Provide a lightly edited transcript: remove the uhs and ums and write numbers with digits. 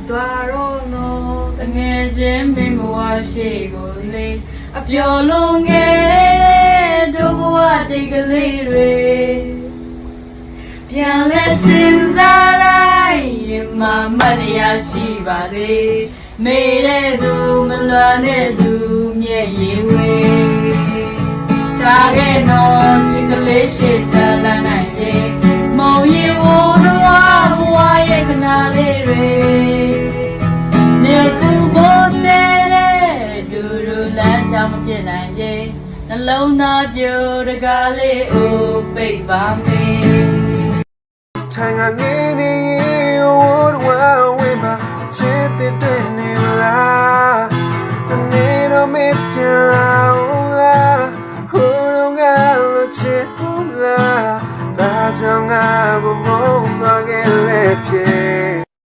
သွားတော့နော်တငယ်ချင်းမင်းဘဝရှိကိုလေအပျော်လုံးငယ်တို့ဘဝတိတ်ကလေးတွေပြန်လဲစင်စားလိုက်ရင်မမတရားရှိပါစေမေးတဲ့သူမလွန်တဲ့သူမျက်ရည်ဝေတာခဲ့တော့ချစ်ကလေးရှိစလာနိုင်ခြင်းမုံရီဝတော်ဘဝရဲ့ခဏလေးတွေနေသူဘောတဲ့ဒူဒူလမ်းဆောင်မပြစ်နိုင်ခြင်းနှလုံးသားပြိုတကားလေးအိုပိတ်ပါမေးထိုင်ငါနေနေဝတ်ဝါ